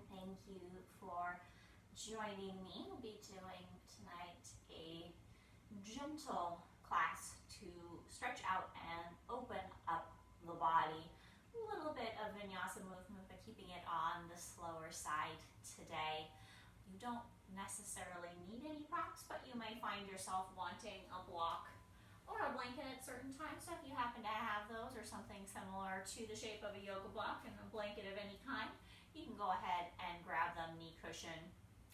Thank you for joining me. We'll be doing tonight a gentle class to stretch out and open up the body. A little bit of vinyasa movement, but keeping it on the slower side today. You don't necessarily need any props, but you may find yourself wanting a block or a blanket at certain times. So if you happen to have those or something similar to the shape of a yoga block and a blanket of any kind, you can go ahead and grab them, knee cushion,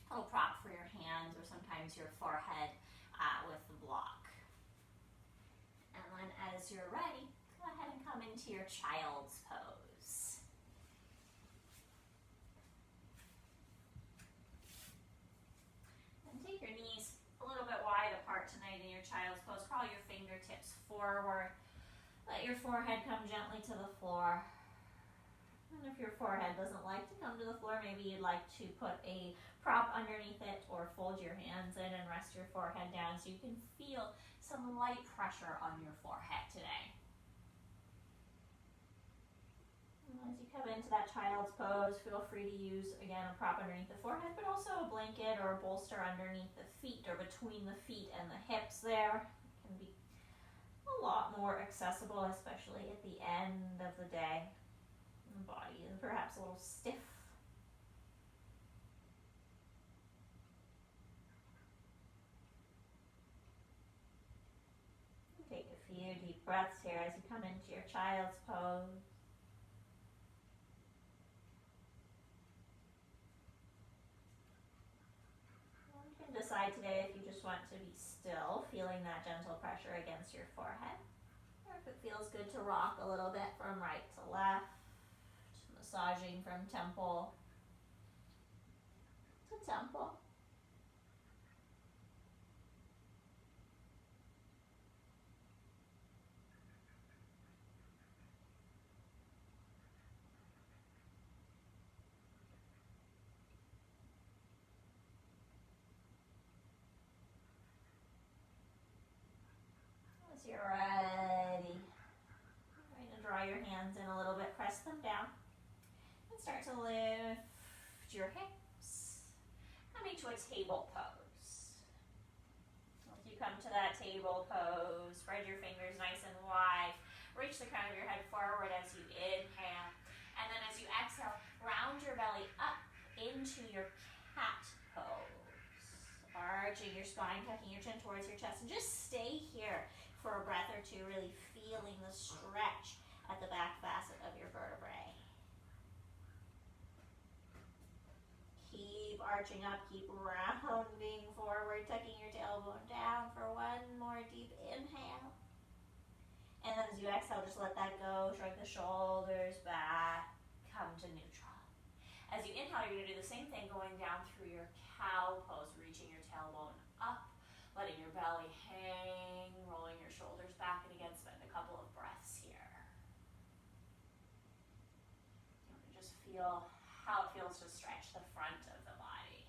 a little prop for your hands or sometimes your forehead with the block. And then as you're ready, go ahead and come into your child's pose. And take your knees a little bit wide apart tonight in your child's pose. Crawl your fingertips forward. Let your forehead come gently to the floor. And if your forehead doesn't like to come to the floor, maybe you'd like to put a prop underneath it or fold your hands in and rest your forehead down so you can feel some light pressure on your forehead today. And as you come into that child's pose, feel free to use, again, a prop underneath the forehead, but also a blanket or a bolster underneath the feet or between the feet and the hips there. It can be a lot more accessible, especially at the end of the day. The body is perhaps a little stiff. Take a few deep breaths here as you come into your child's pose. You can decide today if you just want to be still, feeling that gentle pressure against your forehead, or if it feels good to rock a little bit from right to left, massaging from temple to temple. As you're ready, draw your hands in a little bit, press them down, and start to lift your hips. Coming to a table pose. As you come to that table pose, spread your fingers nice and wide. Reach the crown of your head forward as you inhale. And then as you exhale, round your belly up into your cat pose. Arching your spine, tucking your chin towards your chest, and just stay here for a breath or two, really feeling the stretch at the back facet of your vertebrae. Keep arching up, keep rounding forward, tucking your tailbone down for one more deep inhale. And then as you exhale, just let that go, shrug the shoulders back, come to neutral. As you inhale, you're going to do the same thing, going down through your cow pose, reaching your tailbone up, letting your belly hang, rolling your shoulders back, and again, spend a couple of breaths here. You want to just feel how it feels to stretch the front of the body.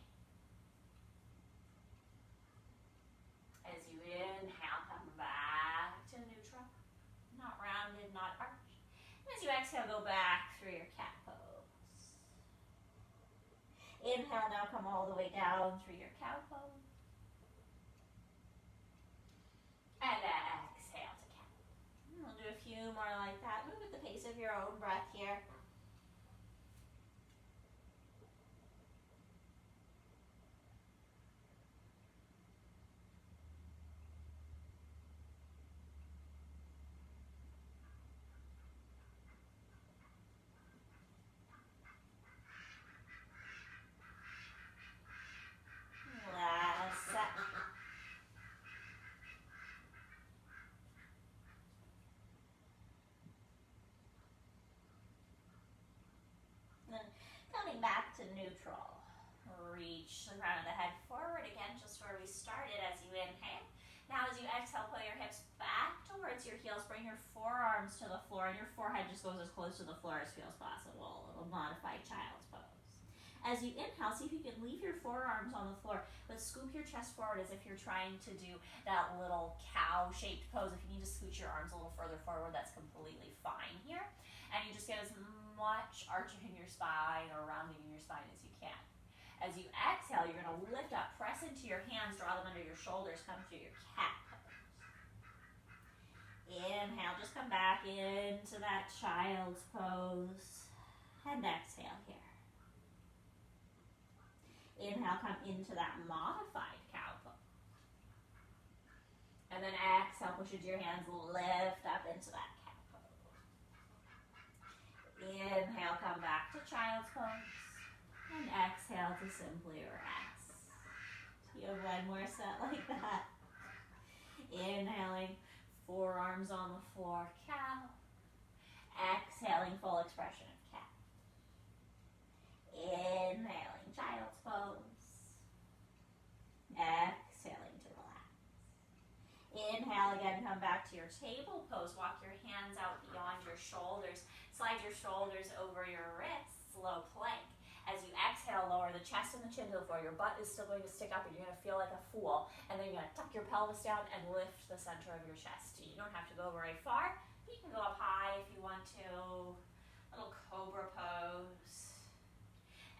As you inhale, come back to neutral, not rounded, not arched. And as you exhale, go back through your cat pose. Inhale, now come all the way down through your cow pose. And exhale to cat. We'll do a few more like that. Move at the pace of your own breath here. Last set. Then coming back to neutral. Reach the crown of the head forward again, just where we started as you inhale. Now as you exhale, pull your hips back towards your heels. Bring your forearms to the floor, and your forehead just goes as close to the floor as feels possible. A little modified child's pose. As you inhale, see if you can leave your forearms on the floor, but scoop your chest forward as if you're trying to do that little cow-shaped pose. If you need to scooch your arms a little further forward, that's completely fine here. And you just get as much arching in your spine or rounding in your spine as you can. As you exhale, you're going to lift up, press into your hands, draw them under your shoulders, come to your cat pose. Inhale, just come back into that child's pose. And exhale here. Inhale, come into that modified cow pose. And then exhale, push into your hands, lift up into that cat pose. Inhale, come back to child's pose. And exhale to simply rest. You have one more set like that. Inhaling, forearms on the floor, cow. Exhaling, full expression of cat. Inhaling, child's pose. Exhaling to relax. Inhale again, come back to your table pose. Walk your hands out beyond your shoulders. Slide your shoulders over your wrists, low plank. As you exhale, lower the chest and the chin to the floor. Your butt is still going to stick up and you're going to feel like a fool. And then you're going to tuck your pelvis down and lift the center of your chest. You don't have to go very far. You can go up high if you want to. Little cobra pose.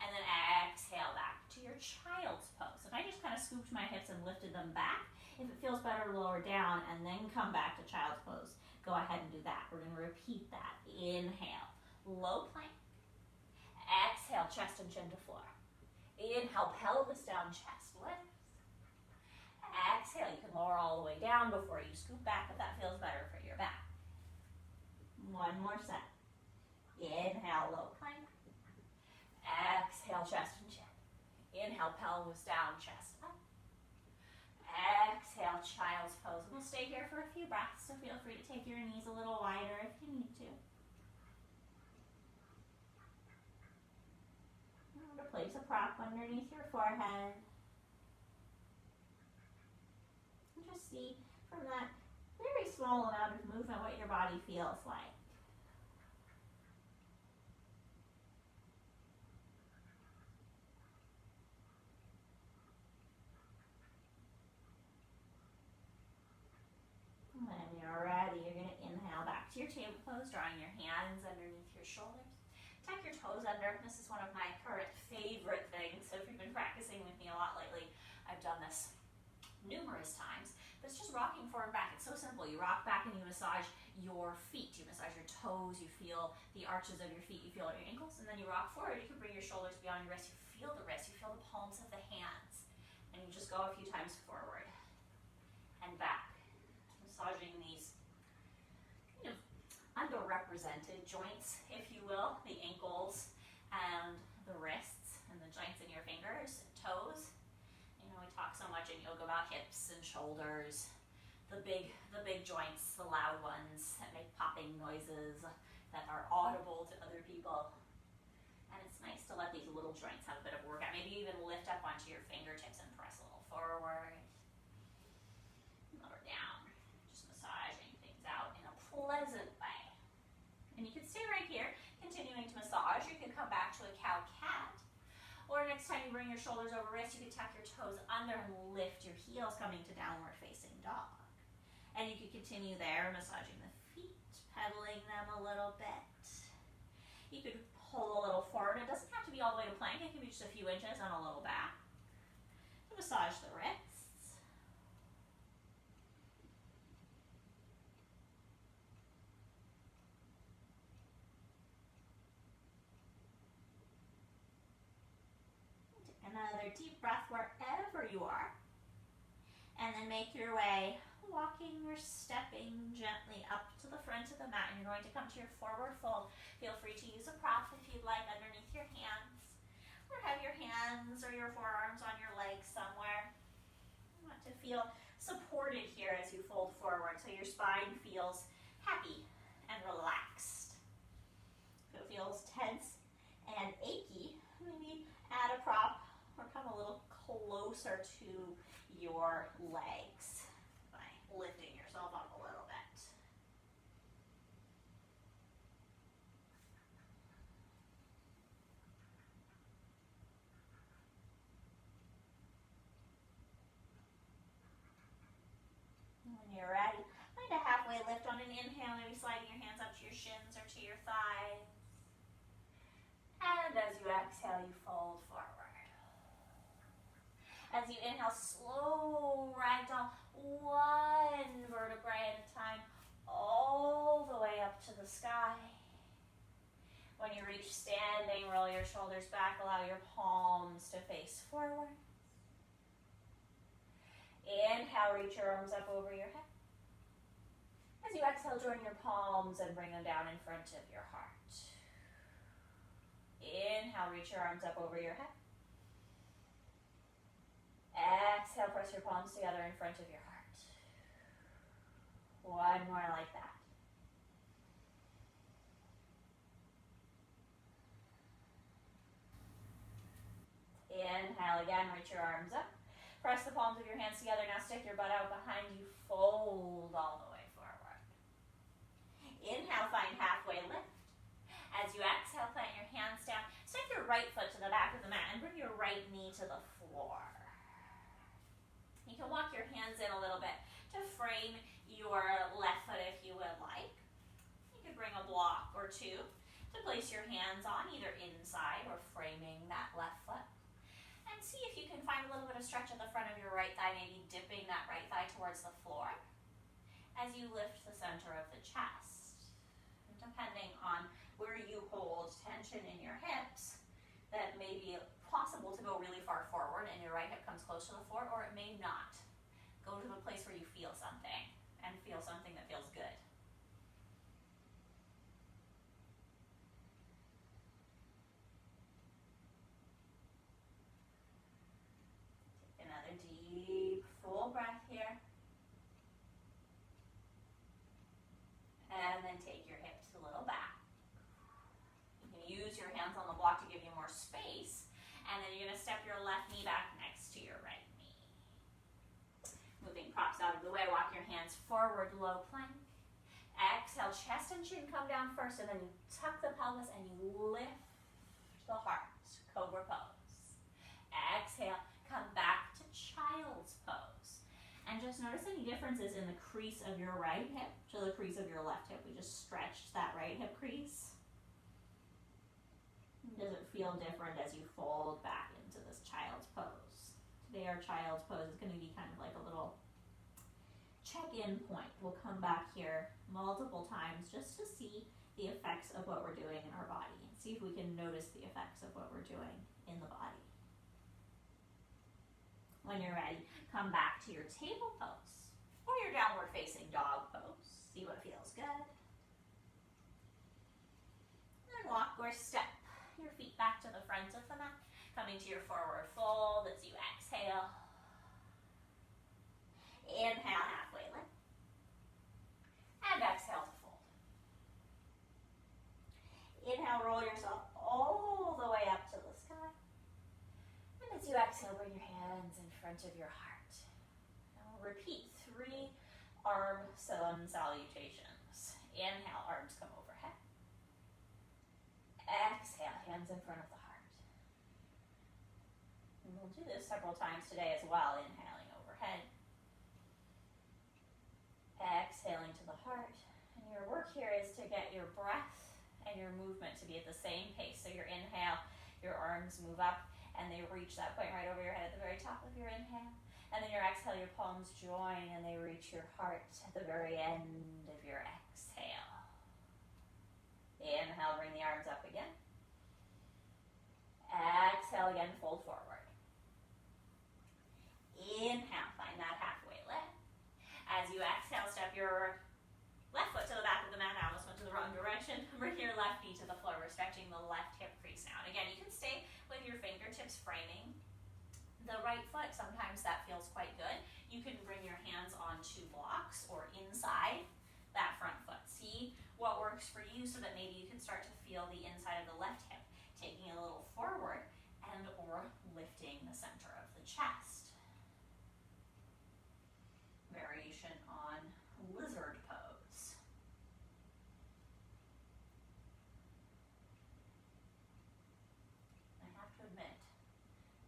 And then exhale back to your child's pose. And I just kind of scooped my hips and lifted them back. If it feels better, lower down and then come back to child's pose. Go ahead and do that. We're going to repeat that. Inhale, low plank. Exhale, chest and chin to floor. Inhale, pelvis down, chest lifts. Exhale, you can lower all the way down before you scoop back if that feels better for your back. One more set. Inhale, low plank. Exhale, chest and chin. Inhale, pelvis down, chest up. Exhale, child's pose. We'll stay here for a few breaths, so feel free to take your knees a little wider if you need to. Remember to place a prop underneath your forehead. And just see from that very small amount of movement what your body feels like. When you're ready, you're going to inhale back to your table pose, drawing your hands underneath your shoulders. Tuck your toes under. This is one of my current favorite things. So if you've been practicing with me a lot lately, I've done this numerous times. But it's just rocking forward and back. It's so simple. You rock back and you massage your feet. You massage your toes. You feel the arches of your feet. You feel your ankles. And then you rock forward. You can bring your shoulders beyond your wrists. You feel the wrists. You feel the palms of the hands. And you just go a few times forward and back. Massaging these kind of underrepresented joints, if you will, the ankles and the wrists and the joints in your fingers and toes. You know, we talk so much in yoga about hips and shoulders, the big joints, the loud ones that make popping noises that are audible to other people. And it's nice to let these little joints have a bit of workout. Maybe even lift up onto your fingertips and press a little forward. Lower down. Massaging things out in a pleasant way. And you can stay right here, continuing to massage. You can come back to a cow-cat. Or next time you bring your shoulders over wrists, you can tuck your toes under and lift your heels, coming to downward facing dog. And you can continue there, massaging the feet, pedaling them a little bit. You could pull a little forward. It doesn't have to be all the way to plank. It can be just a few inches and a little back. Massage the wrists. Another deep breath wherever you are. And then make your way, walking or stepping gently up to the front of the mat. And you're going to come to your forward fold. Feel free to use a prop if you'd like underneath your hands. Or have your hands or your forearms on your legs somewhere. You want to feel supported here as you fold forward so your spine feels happy and relaxed. If it feels tense and achy, maybe add a prop or come a little closer to your legs by lifting yourself up a little bit. When you're ready, find a halfway lift on an inhale, maybe sliding your hands up to your shins or to your thighs. as you exhale, you fold forward. As you inhale, slow ragdoll, one vertebrae at a time, all the way up to the sky. When you reach standing, roll your shoulders back, allow your palms to face forward. Inhale, reach your arms up over your head. As you exhale, join your palms and bring them down in front of your heart. Inhale, reach your arms up over your head. Exhale, press your palms together in front of your heart. One more like that. Inhale again, reach your arms up. Press the palms of your hands together. Now stick your butt out behind you. Fold all the way forward. Inhale, find halfway lift. As you exhale, plant your hands down. Step your right foot to the back of the mat and bring your right knee to the floor. You can walk your hands in a little bit to frame your left foot if you would like. You could bring a block or two to place your hands on, either inside or framing that left foot. And see if you can find a little bit of stretch at the front of your right thigh, maybe dipping that right thigh towards the floor as you lift the center of the chest. And depending on where you hold tension in your hips, that may be possible to go really far forward and your right hip comes close to the floor, or it may not. Go to the place where you feel something and feel something that feels good. Another deep, full breath here. And then take your hips a little back. You can use your hands on the block to give you more space. And then you're going to step your left knee back next to your right knee. Moving props out of the way, walk your hands forward, low plank. Exhale, chest and chin come down first, and then you tuck the pelvis and you lift the heart, cobra pose. Exhale, come back to child's pose. And just notice any differences in the crease of your right hip to the crease of your left hip. We just stretched that right hip crease. Does it feel different as you fold back into this child's pose? Today our child's pose is going to be kind of like a little check-in point. We'll come back here multiple times just to see the effects of what we're doing in our body and see if we can notice the effects of what we're doing in the body. When you're ready, come back to your table pose or your downward facing dog pose. See what feels good. And walk or step your feet back to the front of the mat, coming to your forward fold as you exhale. Inhale, halfway lift. And exhale to fold. Inhale, roll yourself all the way up to the sky. And as you exhale, bring your hands in front of your heart. Now we'll repeat 3 arm sun salutations. Inhale, arms come overhead. Exhale, hands in front of the heart. And we'll do this several times today as well, inhaling overhead. Exhaling to the heart. And your work here is to get your breath and your movement to be at the same pace. So your inhale, your arms move up and they reach that point right over your head at the very top of your inhale. And then your exhale, your palms join and they reach your heart at the very end of your exhale. Inhale, bring the arms up again. Exhale again, fold forward. Inhale, find that halfway lift. As you exhale, step your left foot to the back of the mat. I almost went to the wrong direction. Bring your left knee to the floor. We're stretching the left hip crease now. And again, you can stay with your fingertips framing the right foot. Sometimes that feels quite good. You can bring your hands onto blocks or inside that front foot. See what works for you so that maybe you can start to feel the inside of the left hip taking a little forward and or lifting the center of the chest. Variation on lizard pose. I have to admit,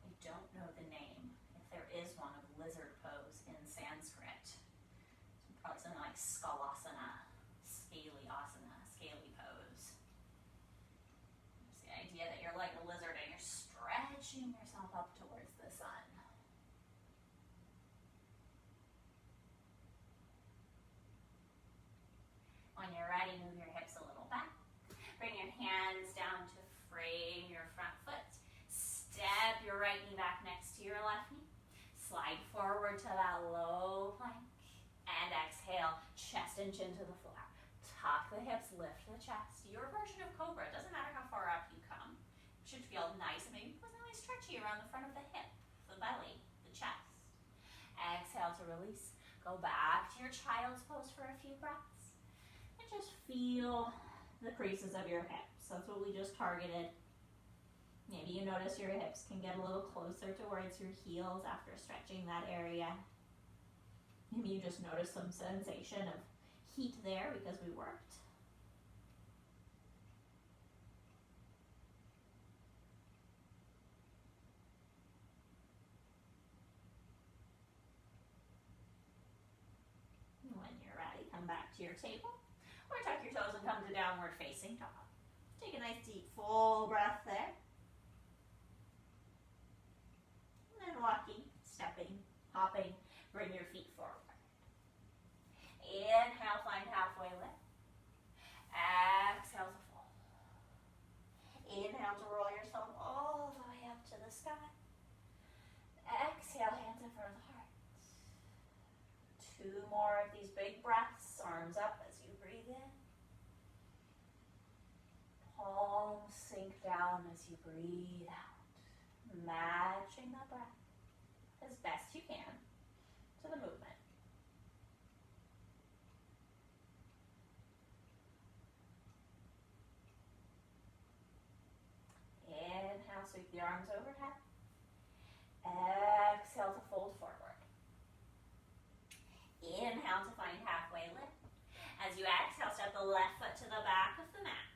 I don't know the name, if there is one, of lizard pose in Sanskrit. It's probably something like Skalasana, scaly asana, scaly pose. It's the idea that you're like a forward to that low plank. And exhale, chest and chin to the floor. Tuck the hips, lift the chest. Your version of cobra, it doesn't matter how far up you come. It should feel nice and maybe pleasantly stretchy around the front of the hip, the belly, the chest. Exhale to release. Go back to your child's pose for a few breaths. And just feel the creases of your hips. That's what we just targeted. Maybe you notice your hips can get a little closer towards your heels after stretching that area. Maybe you just notice some sensation of heat there because we worked. When you're ready, come back to your table or tuck your toes and come to downward facing dog. Take a nice deep full breath there. And walking, stepping, hopping, bring your feet forward. Inhale, find halfway lift. Exhale to fold. Inhale to roll yourself all the way up to the sky. Exhale, hands in front of the heart. 2 more of these big breaths, arms up as you breathe in. Palms sink down as you breathe out. Matching the breath as best you can to the movement. Inhale, sweep the arms overhead. Exhale to fold forward. Inhale to find halfway lift. As you exhale, step the left foot to the back of the mat.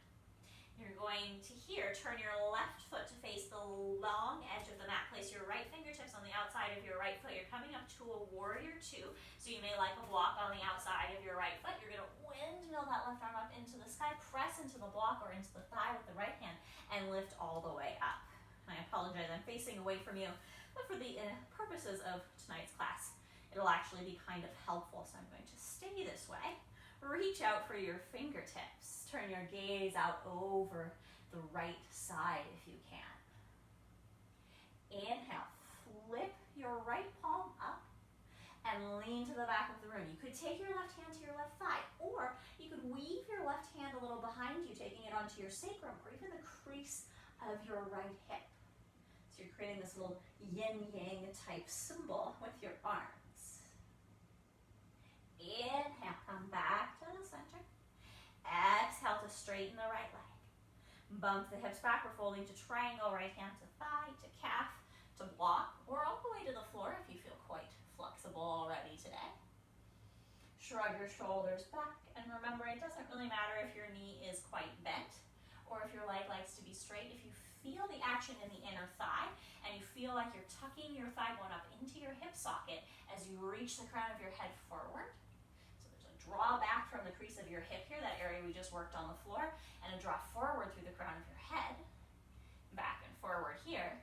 You're going to turn your left foot to face the long edge of the mat. Place your right fingertips on the outside of your right foot. You're coming up to a warrior 2. So you may like a block on the outside of your right foot. You're going to windmill that left arm up into the sky. Press into the block or into the thigh with the right hand and lift all the way up. I apologize, I'm facing away from you. But for the purposes of tonight's class, it'll actually be kind of helpful. So I'm going to stay this way. Reach out for your fingertips. Turn your gaze out over the right side if you can. Inhale, flip your right palm up and lean to the back of the room. You could take your left hand to your left thigh, or you could weave your left hand a little behind you, taking it onto your sacrum or even the crease of your right hip. So you're creating this little yin-yang type symbol with your arms. Inhale, come back to the center. Exhale to straighten the right leg. Bump the hips back. We're folding to triangle, right hand to thigh, to calf, to block, or all the way to the floor if you feel quite flexible already today. Shrug your shoulders back, and remember, it doesn't really matter if your knee is quite bent or if your leg likes to be straight. If you feel the action in the inner thigh and you feel like you're tucking your thigh bone up into your hip socket as you reach the crown of your head forward. Draw back from the crease of your hip here, that area we just worked on the floor, and a draw forward through the crown of your head, back and forward here.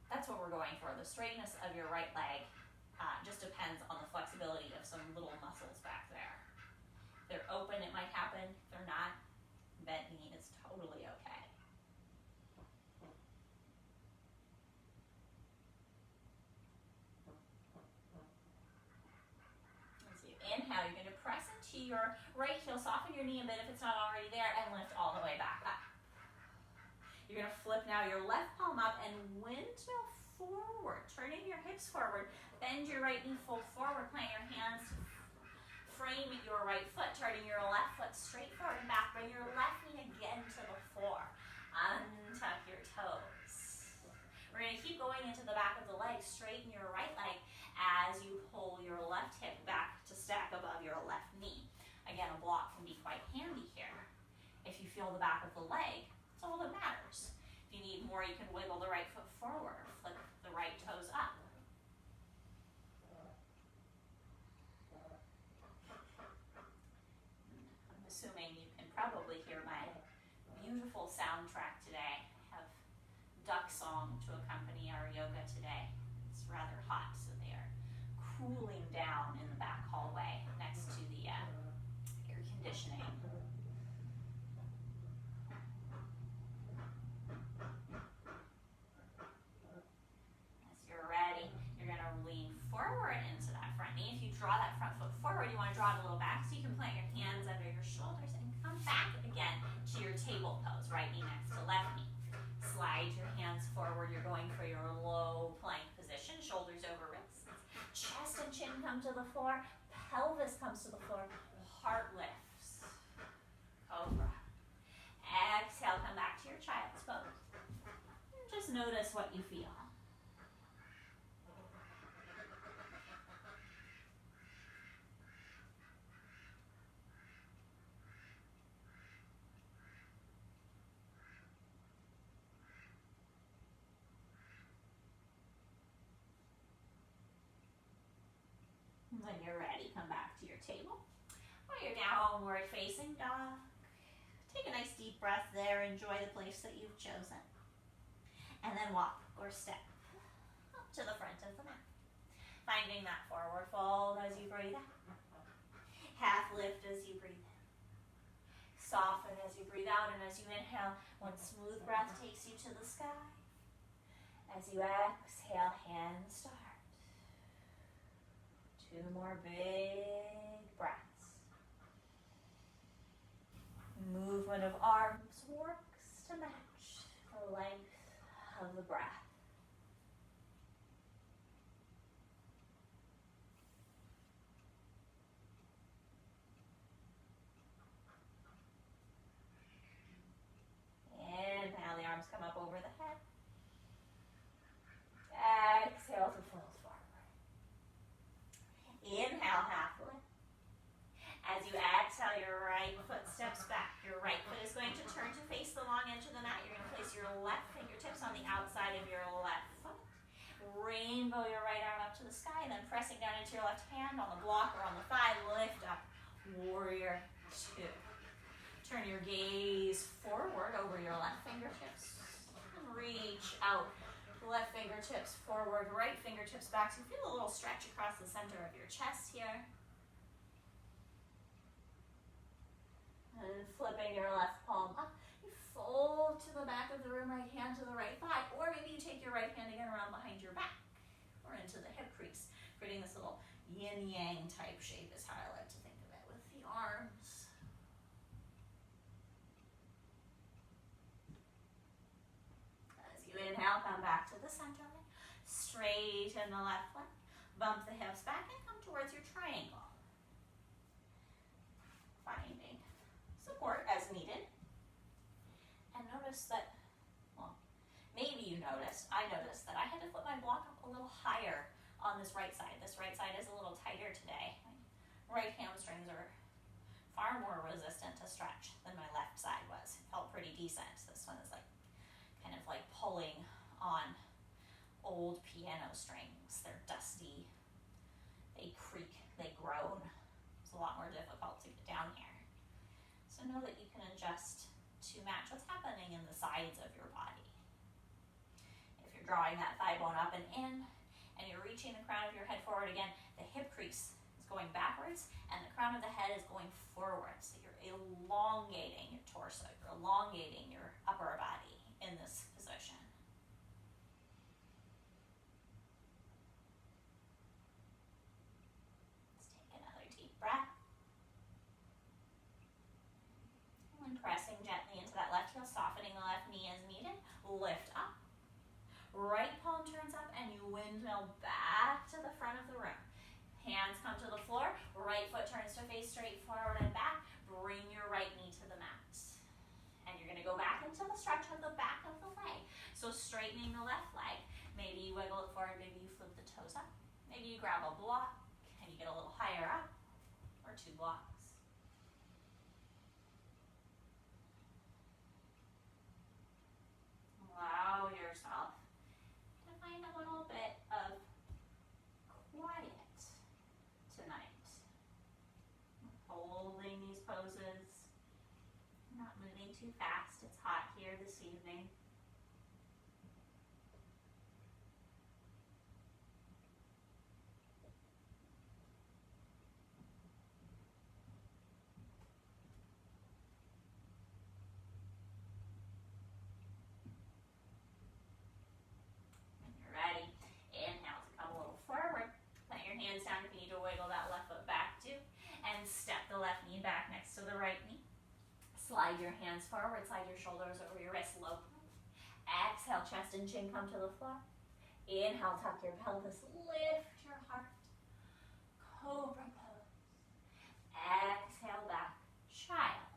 That's what we're going for. The straightness of your right leg just depends on the flexibility of some little muscles back there. If they're open, it might happen. If they're not, bent knee is totally okay. As you inhale, you're going to press into your right heel, soften your knee a bit if it's not already there, and lift all the way back up. You're going to flip now your left palm up and windmill forward, turning your hips forward. Bend your right knee, fold forward, plant your hands, frame your right foot, turning your left foot straight forward and back. Bring your left knee again to the floor. Untuck your toes. We're going to keep going into the back of the leg. Straighten your right leg as you pull your left hip back to stack above your left knee. Again, a block can be quite handy here. If you feel the back of the leg, that's all that matters. If you need more, you can wiggle the right foot forward or flip the right toes up. I'm assuming you can probably hear my beautiful soundtrack today. I have duck song to accompany our yoga today. It's rather hot, so they are cooling down in the back hallway next to the air conditioning. As you're ready, you're going to lean forward and right knee next to left knee. Slide your hands forward. You're going for your low plank position. Shoulders over wrists. Chest and chin come to the floor. Pelvis comes to the floor. Heart lifts. Cobra. Exhale, come back to your child's pose. And just notice what you feel. When you're ready, come back to your table. Or you're downward facing dog. Take a nice deep breath there. Enjoy the place that you've chosen. And then walk or step up to the front of the mat. Finding that forward fold as you breathe out. Half lift as you breathe in. Soften as you breathe out, and as you inhale, one smooth breath takes you to the sky. As you exhale, hands start. 2 more big breaths. Movement of arms works to match the length of the breath. Inhale, the arms come up over the head. Exhale to fold forward. Inhale, half lift. As you exhale, your right foot steps back. Your right foot is going to turn to face the long edge of the mat. You're going to place your left fingertips on the outside of your left foot. Rainbow your right arm up to the sky, and then pressing down into your left hand on the block or on the thigh, lift up. Warrior 2. Turn your gaze forward over your left fingertips. And reach out. Left fingertips forward, right fingertips back. So you feel a little stretch across the center of your chest here. And flipping your left palm up. You fold to the back of the room, right hand to the right thigh. Or maybe you take your right hand again around behind your back. Or into the hip crease. Creating this little yin-yang type shape is how I like to think of it with the arms. Inhale, come back to the center line. Straighten the left leg. Bump the hips back and come towards your triangle. Finding support as needed. And notice that, well, maybe you noticed, I noticed that I had to flip my block up a little higher on this right side. This right side is a little tighter today. My right hamstrings are far more resistant to stretch than my left side was. It felt pretty decent. This one is like kind of like pulling on old piano strings. They're dusty, they creak, they groan. It's a lot more difficult to get down here. So know that you can adjust to match what's happening in the sides of your body. If you're drawing that thigh bone up and in, and you're reaching the crown of your head forward again, the hip crease is going backwards, and the crown of the head is going forward. So you're elongating your torso, you're elongating your upper body in this position. Let's take another deep breath. And pressing gently into that left heel, softening the left knee as needed. Lift up. Right palm turns up and you windmill back to the front of the room. Hands come to the floor. Right foot turns to face straight forward and back. Bring your right knee to the mat. And you're going to go back into the stretch of the back of the leg. So straightening the left leg. Maybe you wiggle it forward, maybe you flip the toes up. Maybe you grab a block and you get a little higher up, or 2 blocks. Allow yourself to find a little bit of quiet tonight. Holding these poses. Not moving too fast. It's hot here this evening. When you're ready, inhale to come a little forward. Put your hands down if you need to wiggle that left foot back too. And step the left knee back next to the right knee. Slide your hand hands forward, slide your shoulders over your wrists, low plank. Exhale, chest and chin come to the floor. Inhale, tuck your pelvis, lift your heart. Cobra pose. Exhale back, child.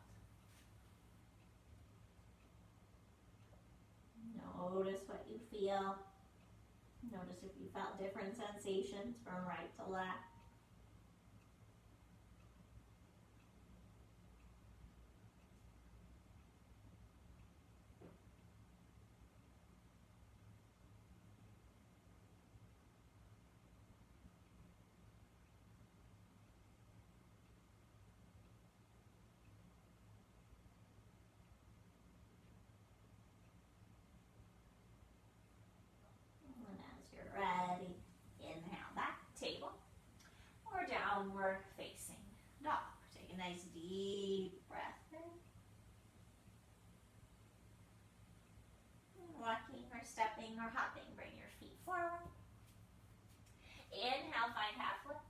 Notice what you feel. Notice if you felt different sensations from right to left. And as you're ready, inhale back, table, or downward facing dog. Take a nice deep breath in. Walking or stepping or hopping, bring your feet forward. Inhale, find halfway.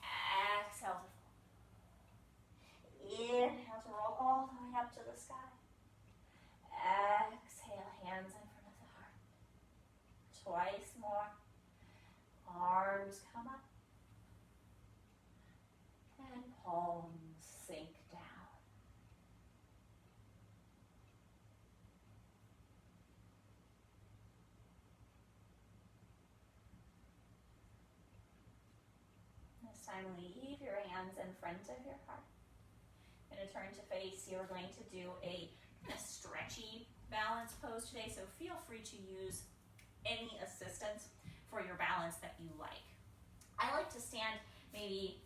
Exhale to fold. Inhale to roll all the way up to the sky. Exhale, hands in front of the heart. Twice more. Arms come up. And palms sink down. This time leave your hands in front of your heart. Going to turn to face. You're going to do a kind of stretchy balance pose today, so feel free to use any assistance for your balance that you like. I like to stand maybe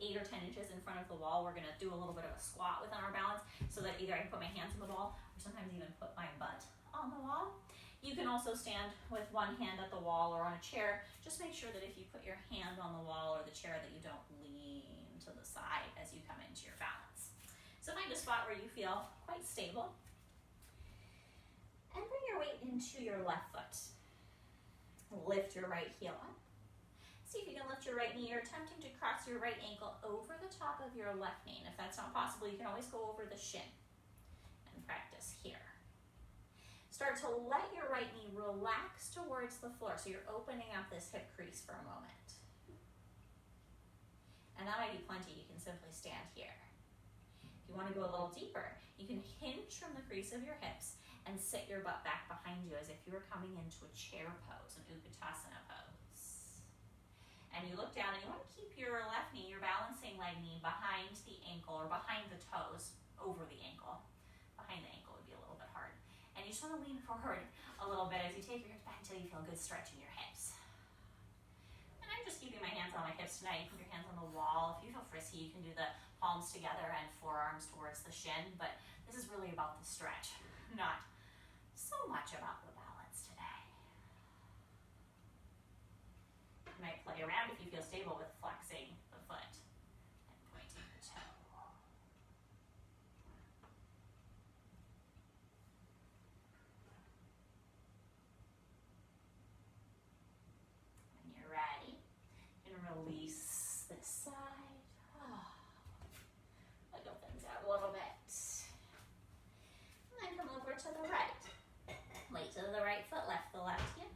8 or 10 inches in front of the wall. We're going to do a little bit of a squat within our balance so that either I can put my hands on the wall or sometimes even put my butt on the wall. You can also stand with one hand at the wall or on a chair. Just make sure that if you put your hand on the wall or the chair that you don't lean to the side as you come into your balance. So find a spot where you feel quite stable. And bring your weight into your left foot. Lift your right heel up. See if you can lift your right knee. You're attempting to cross your right ankle over the top of your left knee. And if that's not possible, you can always go over the shin and practice here. Start to let your right knee relax towards the floor. So you're opening up this hip crease for a moment. And that might be plenty. You can simply stand here. If you want to go a little deeper, you can hinge from the crease of your hips and sit your butt back behind you as if you were coming into a chair pose, an Utkatasana pose. And you look down and you want to keep your left knee, your balancing leg knee, behind the ankle or behind the toes, over the ankle. Behind the ankle would be a little bit hard. And you just want to lean forward a little bit as you take your hips back until you feel a good stretch in your hips. And I'm just keeping my hands on my hips tonight. Put your hands on the wall. If you feel frisky, you can do the palms together and forearms towards the shin. But this is really about the stretch, not so much about the balance today. You might play around if you feel stable with flexing the foot and pointing the toe. When you're ready, you can release this side. Wiggle things out a little bit. And then come over to the right. Weight to the right foot, left the left hand.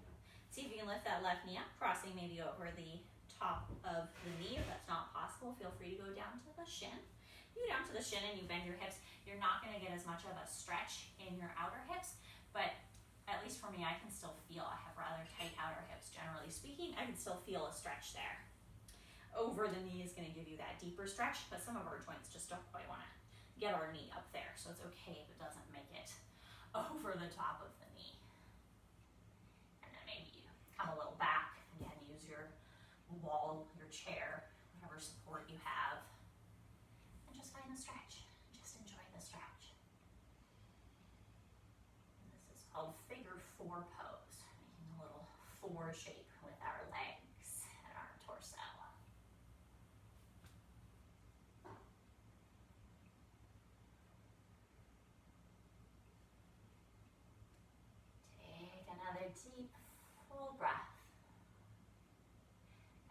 See if you can lift that left knee up, crossing maybe over the top of the knee. If that's not possible, feel free to go down to the shin. You go down to the shin and you bend your hips. You're not going to get as much of a stretch in your outer hips, but at least for me, I can still feel, I have rather tight outer hips, generally speaking. I can still feel a stretch there. Over the knee is going to give you that deeper stretch, but some of our joints just don't quite want to get our knee up there, so it's okay if it doesn't make it over the top of the knee. And then maybe you come a little back. Again, use your wall, your chair, whatever support you have. And just find the stretch. Just enjoy the stretch. And this is called figure 4 pose. Making a little 4 shape with our legs and our torso. Another deep, full breath.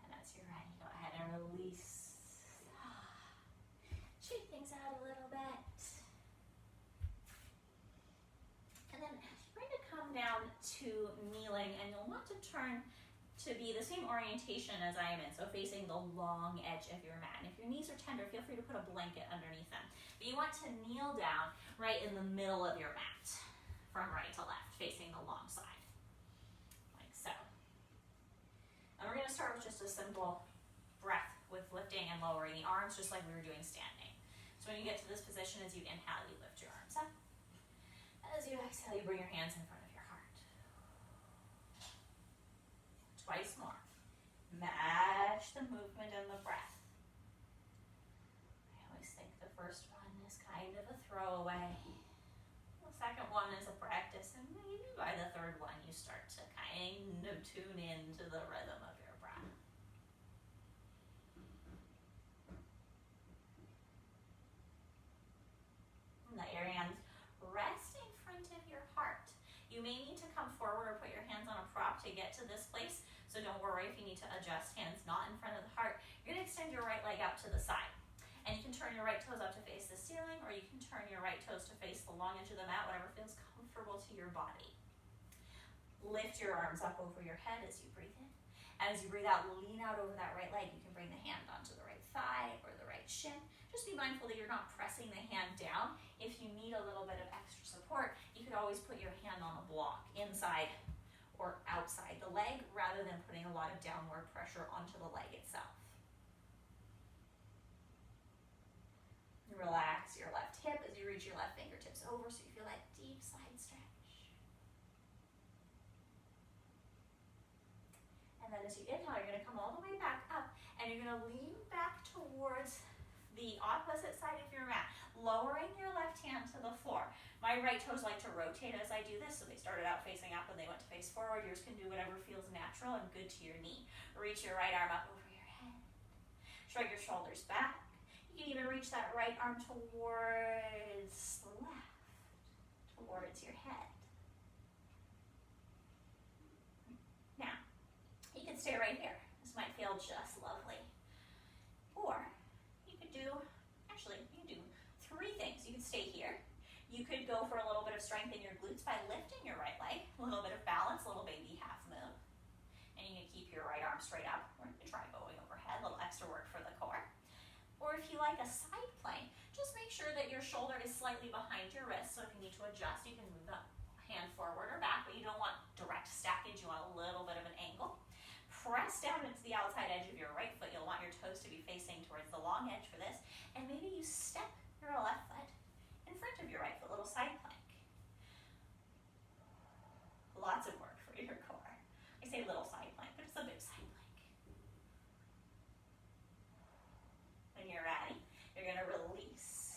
And as you're ready, go ahead and release. Shake things out a little bit. to kneeling, and you'll want to turn to be the same orientation as I am in, so facing the long edge of your mat. And if your knees are tender, feel free to put a blanket underneath them. But you want to kneel down right in the middle of your mat, from right to left, facing the long side, like so. And we're going to start with just a simple breath with lifting and lowering the arms, just like we were doing standing. So when you get to this position, as you inhale, you lift your arms up. As you exhale, you bring your hands in front of your heart. Twice more. Match the movement and the breath. I always think the first one is kind of a throwaway. The second one is a practice, and maybe by the third one you start to kind of tune into the rhythm of your breath. Let your hands rest in front of your heart. You may need to come forward or put your hands on a prop to get to this place, so don't worry if you need to adjust hands not in front of the heart. You're going to extend your right leg out to the side. And you can turn your right toes up to face the ceiling, or you can turn your right toes to face the long edge of the mat, whatever feels comfortable to your body. Lift your arms up over your head as you breathe in. And as you breathe out, lean out over that right leg. You can bring the hand onto the right thigh or the right shin. Just be mindful that you're not pressing the hand down. If you need a little bit of extra support, you could always put your hand on a block inside or outside the leg rather than putting a lot of downward pressure onto the leg itself. Relax your left hip as you reach your left fingertips over so you feel that deep side stretch. And then as you inhale, you're going to come all the way back up and you're going to lean back towards the opposite side of your mat, lowering your left hand to the floor. My right toes like to rotate as I do this, so they started out facing up and they went to face forward. Yours can do whatever feels natural and good to your knee. Reach your right arm up over your head. Shrug your shoulders back. You can even reach that right arm towards the left, towards your head. Now, you can stay right here. This might feel just lovely. Or you could do, actually, you can do three things. You could stay here. You could go for a little bit of strength in your glutes by lifting your right leg, a little bit of balance, a little baby half move. And you can keep your right arm straight up, or you can try going overhead, a little extra work for the core. Or if you like a side plank, just make sure that your shoulder is slightly behind your wrist, so if you need to adjust, you can move the hand forward or back, but you don't want direct stackage, you want a little bit of an angle. Press down into the outside edge of your right foot. You'll want your toes to be facing towards the long edge for this. And maybe you step your left foot in front of your right foot, little side plank. Lots of work for your core. I say little side plank, but it's a big side plank. When you're ready, you're going to release.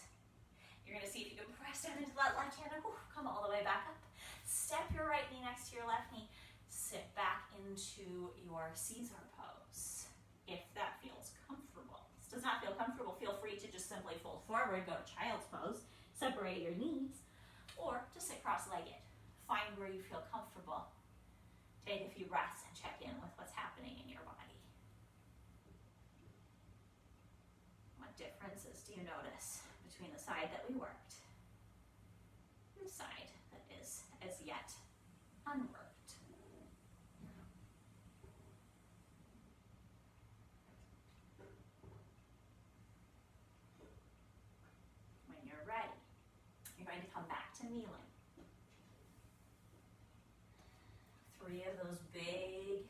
You're going to see if you can press down into that left hand and come all the way back up. Step your right knee next to your left knee. Sit back into your Caesar pose, if that feels comfortable. If this does not feel comfortable, feel free to just simply fold forward, go to child's pose, separate your knees, or just sit cross-legged. Find where you feel comfortable. Take a few breaths and check in with what's happening in your body. What differences do you notice between the side that we worked and the side that is as yet unworked? Going to come back to kneeling. 3 of those big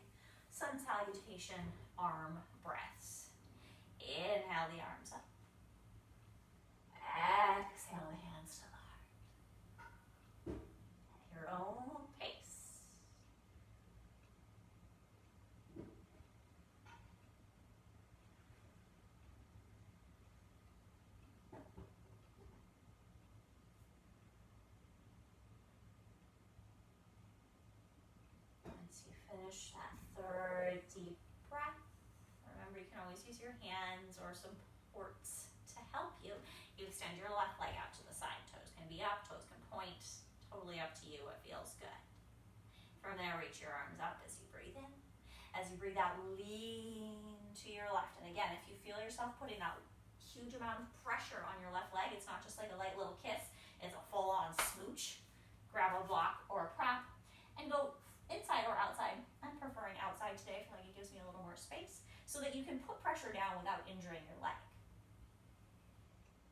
sun salutation arm breaths. Inhale the arms up. Exhale the hands to the heart. At your own pace. Finish that third deep breath. Remember, you can always use your hands or supports to help you. You extend your left leg out to the side. Toes can be up, toes can point. Totally up to you what feels good. From there, reach your arms up as you breathe in. As you breathe out, lean to your left. And again, if you feel yourself putting that huge amount of pressure on your left leg, it's not just like a light little kiss, it's a full-on smooch. Grab a block or a prop and go so that you can put pressure down without injuring your leg.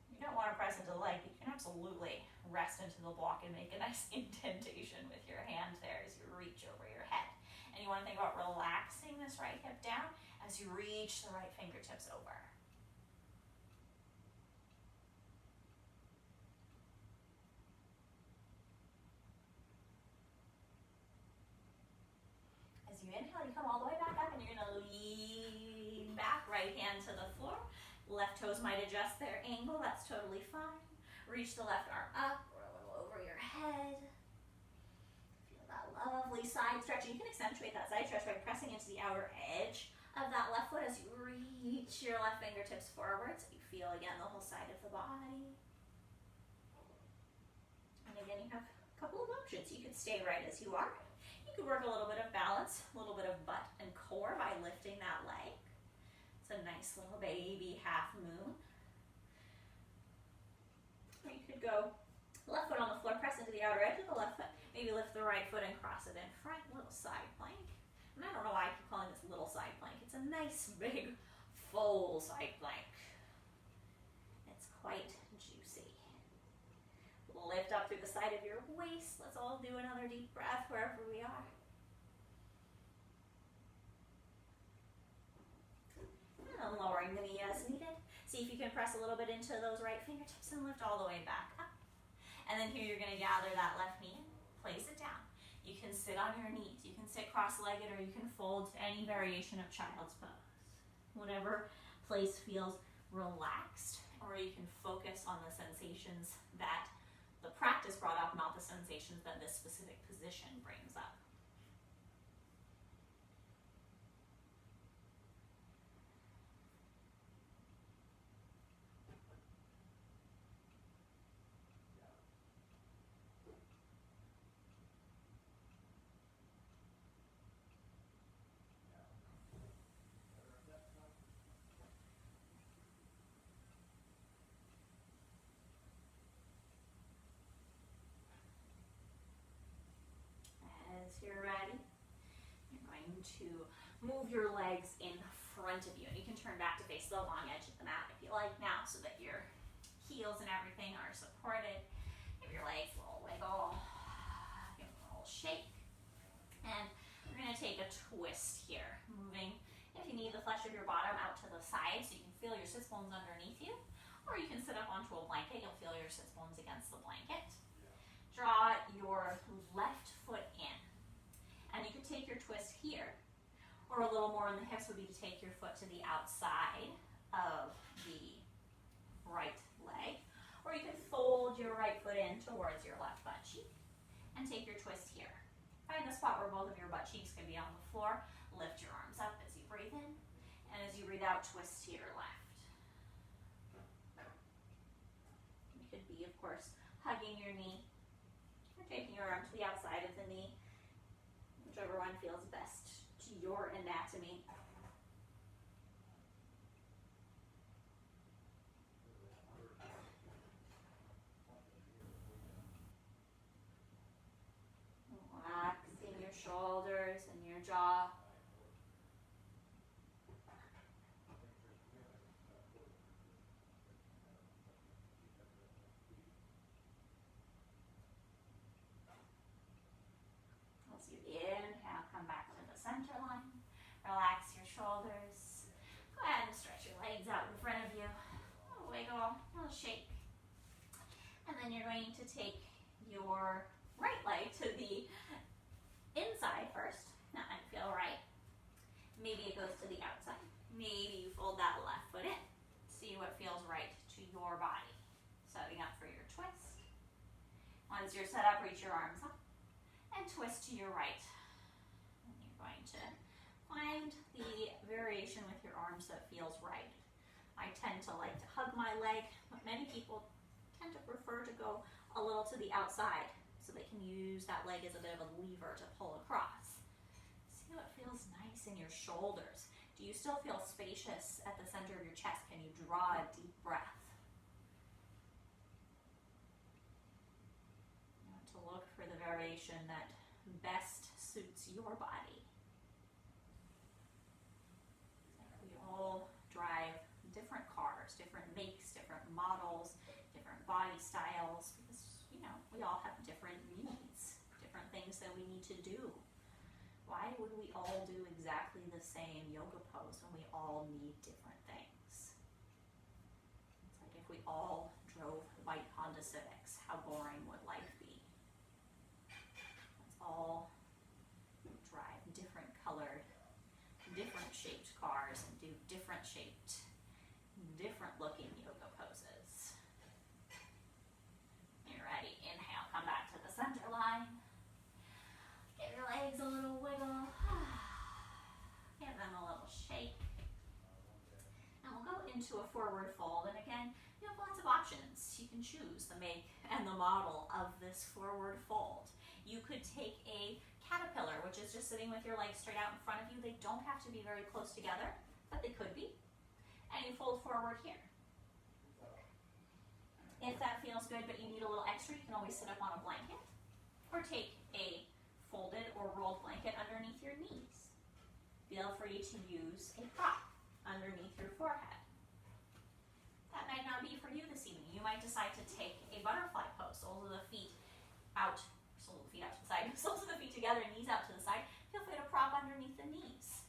You don't want to press into the leg, but you can absolutely rest into the block and make a nice indentation with your hand there as you reach over your head. And you want to think about relaxing this right hip down as you reach the right fingertips over. As you inhale, you come all the way back up and you're going to lean back, right hand to the floor. Left toes might adjust their angle, that's totally fine. Reach the left arm up or a little over your head. Feel that lovely side stretch. And you can accentuate that side stretch by pressing into the outer edge of that left foot as you reach your left fingertips forward. So you feel again the whole side of the body. And again, you have a couple of options. You could stay right as you are. You could work a little bit of balance, a little bit of butt and core by lifting that leg. It's a nice little baby half moon. Or you could go left foot on the floor, press into the outer edge of the left foot. Maybe lift the right foot and cross it in front, little side plank. And I don't know why I keep calling this little side plank. It's a nice big full side plank. It's quite juicy. Lift up through the side of your waist. Let's all do another deep breath wherever we are. And lowering the knee as needed. See if you can press a little bit into those right fingertips and lift all the way back up. And then here you're going to gather that left knee in, place it down. You can sit on your knees, you can sit cross-legged, or you can fold to any variation of child's pose. Whatever place feels relaxed, or you can focus on the sensations that the practice brought up, not the sensations that this specific position brings up. As you're ready, you're going to move your legs in front of you, and you can turn back to face the long edge of the mat if you like now, so that your heels and everything are supported. Give your legs a little wiggle, give them a little shake, and we're going to take a twist here, moving, if you need, the flesh of your bottom out to the side so you can feel your sits bones underneath you, or you can sit up onto a blanket. You'll feel your sits bones against the blanket. Draw your left foot in, and you could take your twist here, or a little more in the hips would be to take your foot to the outside of the right leg, or you can fold your right foot in towards your left butt cheek and take your twist here. Find the spot where both of your butt cheeks can be on the floor. Lift your arms up as you breathe in, and as you breathe out, twist to your left. You could be, of course, hugging your knee, or taking your arm to the outside of the knee, whichever one feels best to your anatomy. Relaxing your shoulders and your jaw. As you inhale, come back to the center line. Relax your shoulders. Go ahead and stretch your legs out in front of you. A little wiggle, a little shake. And then you're going to take your right leg to the inside first. That might feel right. Maybe it goes to the outside. Maybe you fold that left foot in. See what feels right to your body. Setting up for your twist. Once you're set up, reach your arms up and twist to your right. And you're going to find the variation with your arms that feels right. I tend to like to hug my leg, but many people tend to prefer to go a little to the outside so they can use that leg as a bit of a lever to pull across. See what feels nice in your shoulders. Do you still feel spacious at the center of your chest? Can you draw a deep breath? You want to look for the variation that best suits your body. We people drive different cars, different makes, different models, different body styles, because, you know, we all have different needs, different things that we need to do. Why would we all do exactly the same yoga pose when we all need different things? It's like if we all drove white Honda Civics, how boring would life be? Let's all drive different colored, different shaped cars and do different shaped, different looking yoga poses. You're ready. Inhale, come back to the center line. Give your legs a little wiggle. Give them a little shake. And we'll go into a forward fold. And again, you have lots of options. You can choose the make and the model of this forward fold. You could take a caterpillar, which is just sitting with your legs straight out in front of you. They don't have to be very close together, but they could be. And you fold forward here. If that feels good, but you need a little extra, you can always sit up on a blanket or take a folded or rolled blanket underneath your knees. Feel free to use a prop underneath your forehead. That might not be for you this evening. You might decide to take a butterfly pose, soles of the feet out, soles of the feet out to the side, soles of the feet together, knees out to the side. Feel free to prop underneath the knees.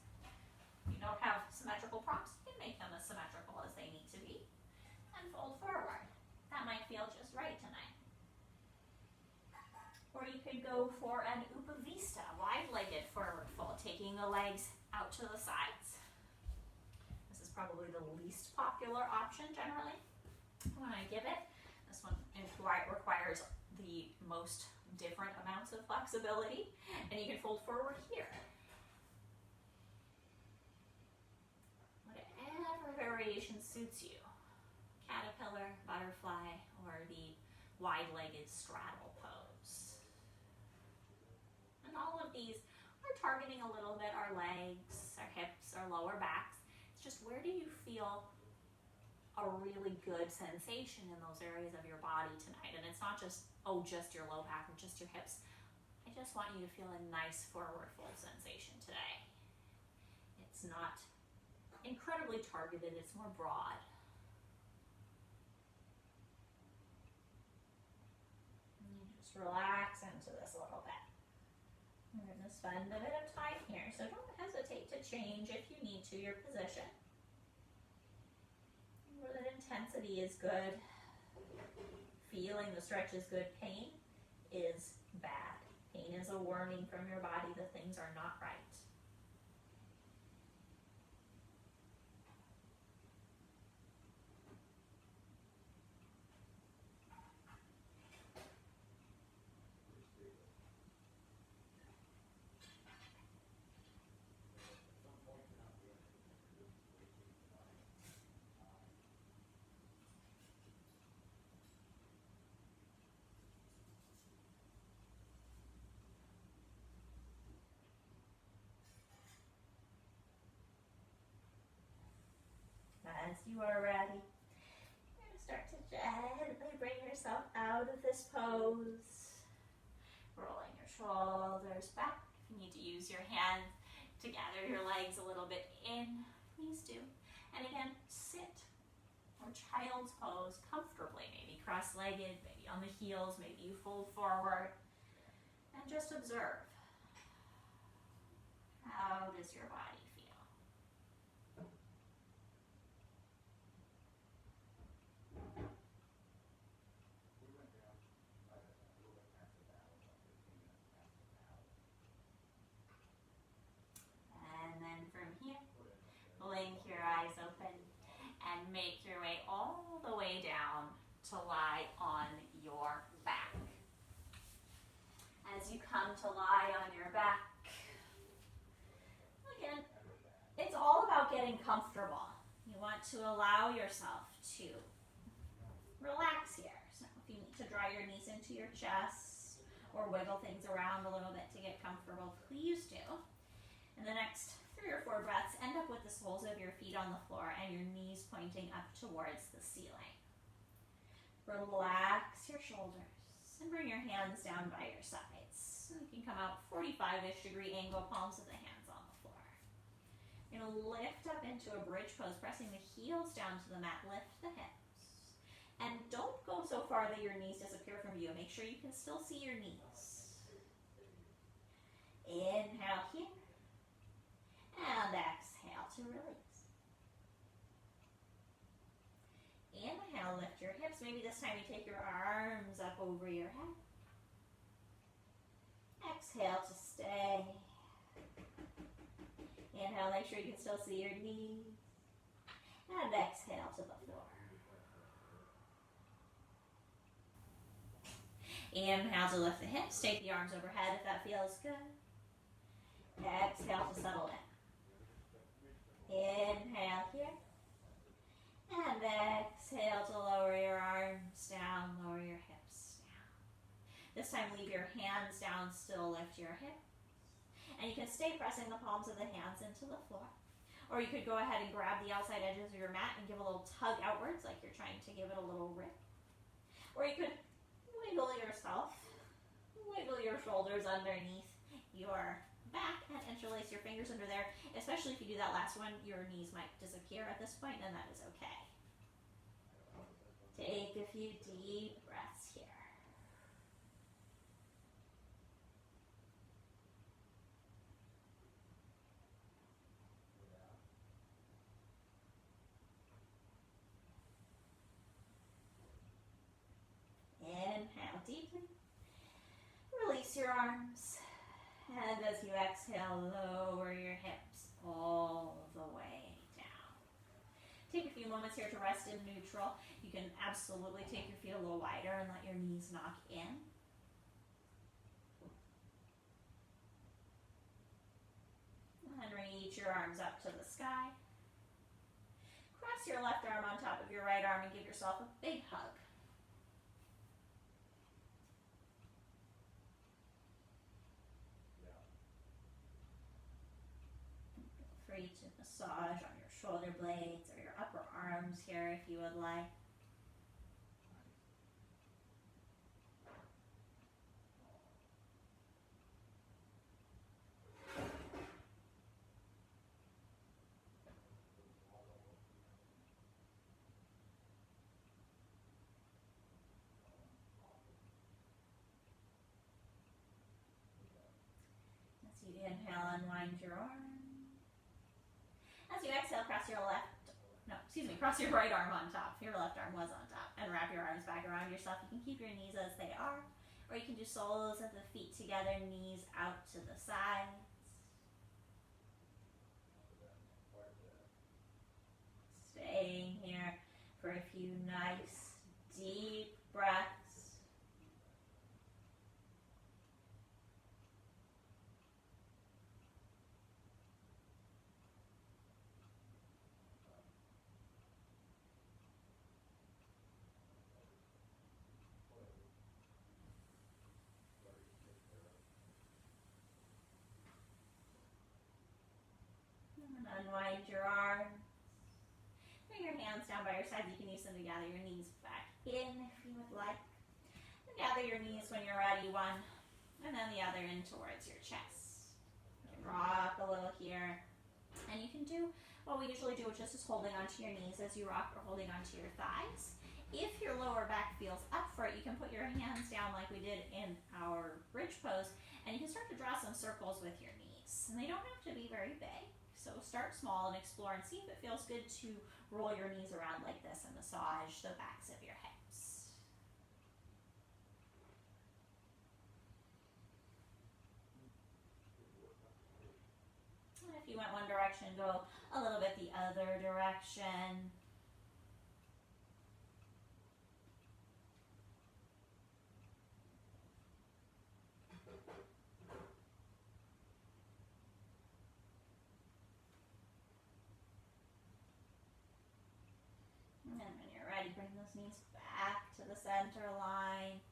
If you don't have symmetrical props, you can make them as symmetrical as they need to be and fold forward. That might feel just right tonight. Or you could go for an Upavista, wide-legged forward fold, taking the legs out to the sides. This is probably the least popular option generally when I give it. This one requires the most different amounts of flexibility, and you can fold forward here. Whatever variation suits you. Caterpillar, butterfly, or the wide-legged straddle pose. And all of these are targeting a little bit our legs, our hips, our lower backs. It's just, where do you feel a really good sensation in those areas of your body tonight? And it's not just, oh, just your low back or just your hips. I just want you to feel a nice forward fold sensation today. It's not incredibly targeted, it's more broad. Relax into this a little bit. We're going to spend a bit of time here, so don't hesitate to change if you need to your position. Where that intensity is good, feeling the stretch is good, pain is bad. Pain is a warning from your body that things are not right. As you are ready, you're going to start to gently bring yourself out of this pose. Rolling your shoulders back. If you need to use your hands to gather your legs a little bit in, please do. And again, sit or child's pose comfortably, maybe cross-legged, maybe on the heels, maybe you fold forward. And just observe. How does your body feel? Blink your eyes open and make your way all the way down to lie on your back. As you come to lie on your back, again, it's all about getting comfortable. You want to allow yourself to relax here. So if you need to draw your knees into your chest or wiggle things around a little bit to get comfortable, please do. In the next 3 or 4 breaths, end up with the soles of your feet on the floor and your knees pointing up towards the ceiling. Relax your shoulders and bring your hands down by your sides. So you can come out 45-ish degree angle, palms of the hands on the floor. You're going to lift up into a bridge pose, pressing the heels down to the mat. Lift the hips. And don't go so far that your knees disappear from view. Make sure you can still see your knees. Inhale here. And exhale to release. Inhale, lift your hips. Maybe this time you take your arms up over your head. Exhale to stay. Inhale, make sure you can still see your knees. And exhale to the floor. Inhale to lift the hips. Take the arms overhead if that feels good. Exhale to settle in. Inhale here. And exhale to lower your arms down, lower your hips down. This time leave your hands down, still lift your hips. And you can stay pressing the palms of the hands into the floor. Or you could go ahead and grab the outside edges of your mat and give a little tug outwards like you're trying to give it a little rip. Or you could wiggle yourself, wiggle your shoulders underneath your back and interlace your fingers under there. Especially if you do that last one, your knees might disappear at this point, and that is okay. Take a few deep breaths here. Inhale deeply. Release your arms. And as you exhale, lower your hips all the way down. Take a few moments here to rest in neutral. You can absolutely take your feet a little wider and let your knees knock in. And reach your arms up to the sky. Cross your left arm on top of your right arm and give yourself a big hug. Free to massage on your shoulder blades or your upper arms here if you would like. As you inhale, unwind your arm. As you exhale, cross your right arm on top. Your left arm was on top. And wrap your arms back around yourself. You can keep your knees as they are, or you can do soles of the feet together, knees out to the sides. Staying here for a few nice, deep breaths. Unwind your arms. Bring your hands down by your sides. You can use them to gather your knees back in if you would like. And gather your knees when you're ready, one, and then the other in towards your chest. You can rock a little here. And you can do what we usually do, which is just holding onto your knees as you rock, or holding onto your thighs. If your lower back feels up for it, you can put your hands down like we did in our bridge pose, and you can start to draw some circles with your knees. And they don't have to be very big. So start small and explore and see if it feels good to roll your knees around like this and massage the backs of your hips. And if you went one direction, go a little bit the other direction. And when you're ready, bring those knees back to the center line.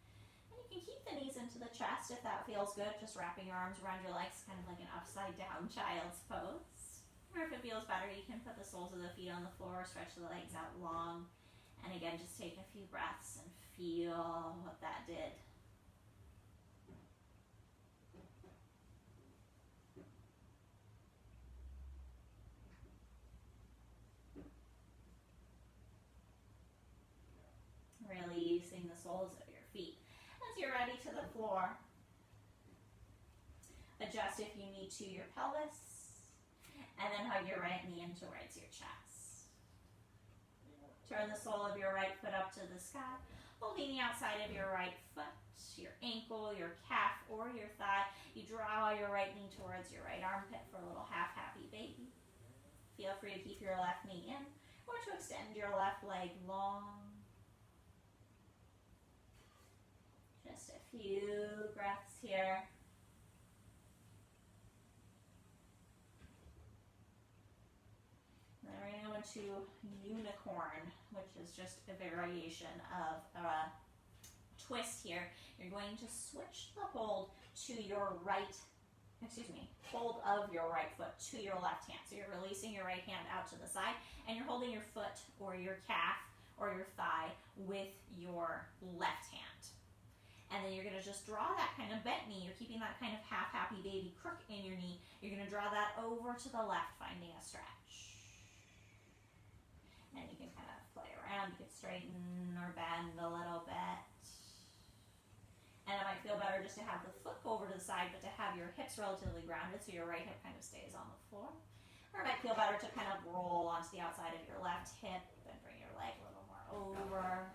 And you can keep the knees into the chest if that feels good, just wrapping your arms around your legs, kind of like an upside down child's pose. Or if it feels better, you can put the soles of the feet on the floor, stretch the legs out long. And again, just take a few breaths and feel what that did. floor. Adjust if you need to your pelvis. And then hug your right knee in towards your chest. Turn the sole of your right foot up to the sky, holding the outside of your right foot, your ankle, your calf, or your thigh. You draw your right knee towards your right armpit for a little half happy baby. Feel free to keep your left knee in or to extend your left leg long. Just a few breaths here. Then we're going to go into unicorn, which is just a variation of a twist here. You're going to switch the hold to your hold of your right foot to your left hand. So you're releasing your right hand out to the side and you're holding your foot or your calf or your thigh with your left hand. And then you're going to just draw that kind of bent knee. You're keeping that kind of half happy baby crook in your knee. You're going to draw that over to the left, finding a stretch. And you can kind of play around. You can straighten or bend a little bit. And it might feel better just to have the foot go over to the side, but to have your hips relatively grounded so your right hip kind of stays on the floor. Or it might feel better to kind of roll onto the outside of your left hip and bring your leg a little more over.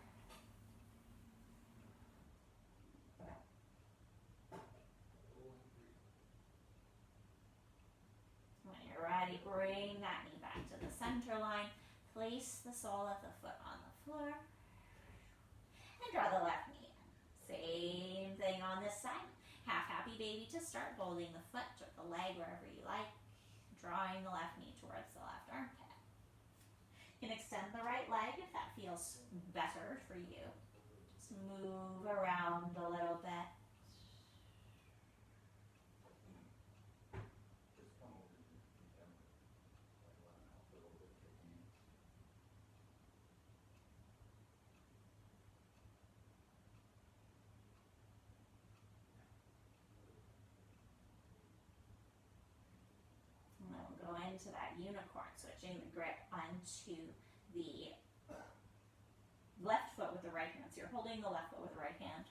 When you're ready, bring that knee back to the center line. Place the sole of the foot on the floor. And draw the left knee. Same thing on this side. Half happy baby to start, holding the foot or the leg wherever you like. Drawing the left knee towards the left armpit. You can extend the right leg if that feels better for you. Just move around a little bit. Into that unicorn, switching the grip onto the left foot with the right hand. So you're holding the left foot with the right hand.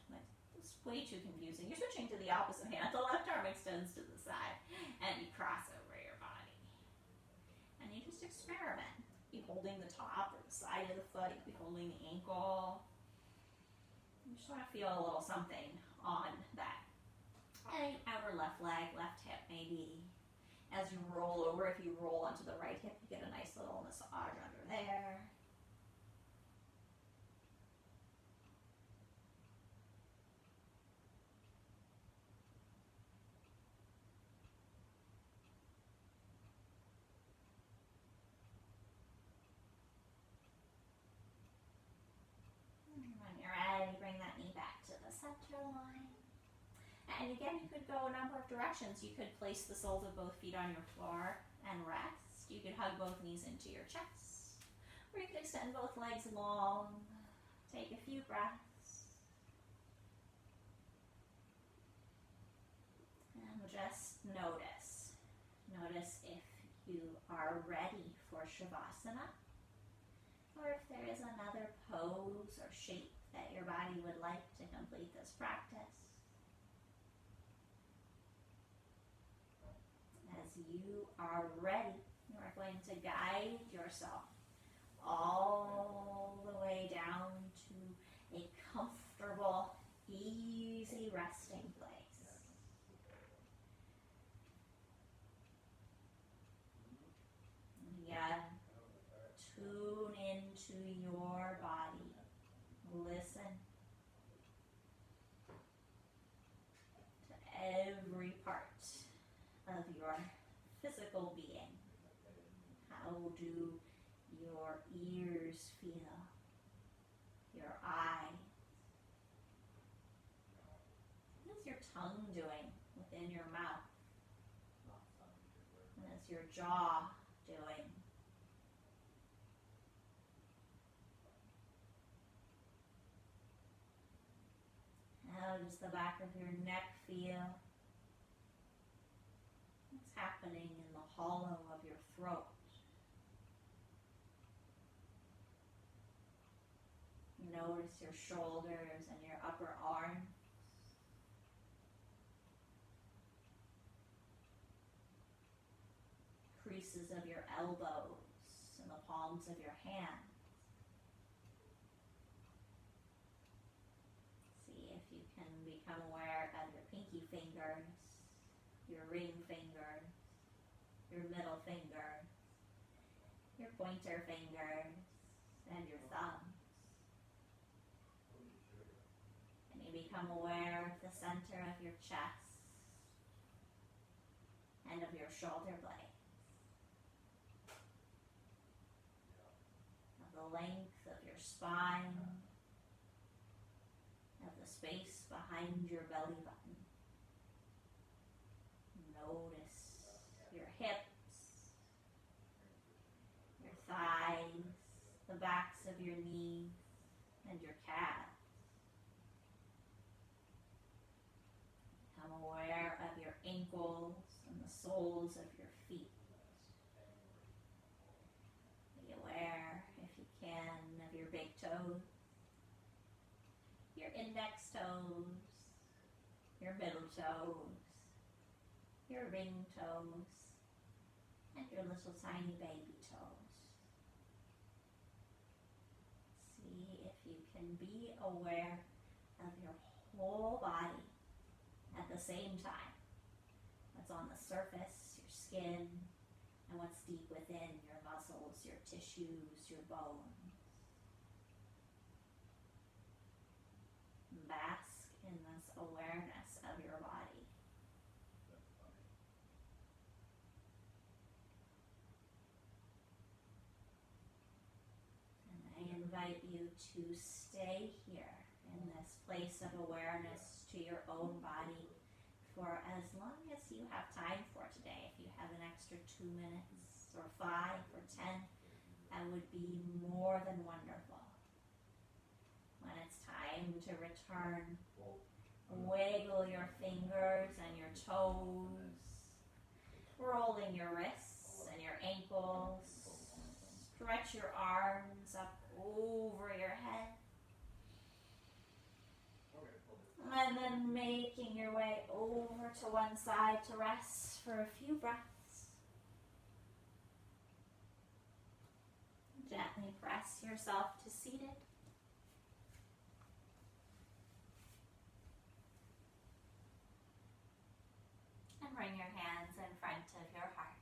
It's way too confusing. You're switching to the opposite hand. The left arm extends to the side and you cross over your body. And you just experiment. You be holding the top or the side of the foot. You be holding the ankle. You just want to feel a little something on that outer left leg, left hip maybe. As you roll over, if you roll onto the right hip, you get a nice little massage under there. And when you're ready, bring that knee back to the center line. And again, you could go a number of directions. You could place the soles of both feet on your floor and rest. You could hug both knees into your chest. Or you could extend both legs long. Take a few breaths. And just notice. Notice if you are ready for Shavasana. Or if there is another pose or shape that your body would like to complete this practice. As you are ready, you are going to guide yourself all the way down to a comfortable, easy resting place. Again, tune into your body. Listen to every part of your physical being. How do your ears feel? Your eyes? What is your tongue doing within your mouth? What is your jaw doing? How does the back of your neck feel? What's happening in the hollow of your throat? Notice your shoulders and your upper arms. bases of your elbows and the palms of your hands. See if you can become aware of your pinky fingers, your ring fingers, your middle finger, your pointer fingers, and your thumbs. And you become aware of the center of your chest and of your shoulder blades, of the length of your spine, of the space behind your belly button. Notice your hips, your thighs, the backs of your knees, and your calves. Become aware of your ankles and the soles of your feet. Be aware, if you can, of your big toes, your index toes, your middle toes, your ring toes, and your little tiny baby toes. See if you can be aware of your whole body at the same time. What's on the surface, your skin, and what's deep within, your muscles, your tissues, your bones. Bask in this awareness of your body. And I invite you to stay here in this place of awareness to your own body for as long as you have time for today. If you have an extra 2 minutes or 5 or 10, that would be more than wonderful. When it's time to return, wiggle your fingers and your toes, rolling your wrists and your ankles, stretch your arms up over your head, and then making your way over to one side to rest for a few breaths. Gently press yourself to seated. And bring your hands in front of your heart.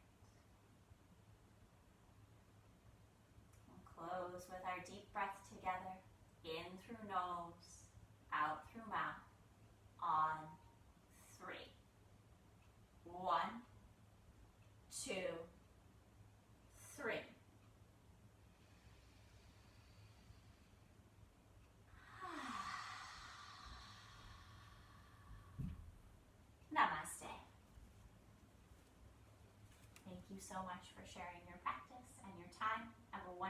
We'll close with our deep breath together. In through nose, out through mouth. On 3. 1, 2, 3. Namaste. Thank you so much for sharing your practice and your time. Have a wonderful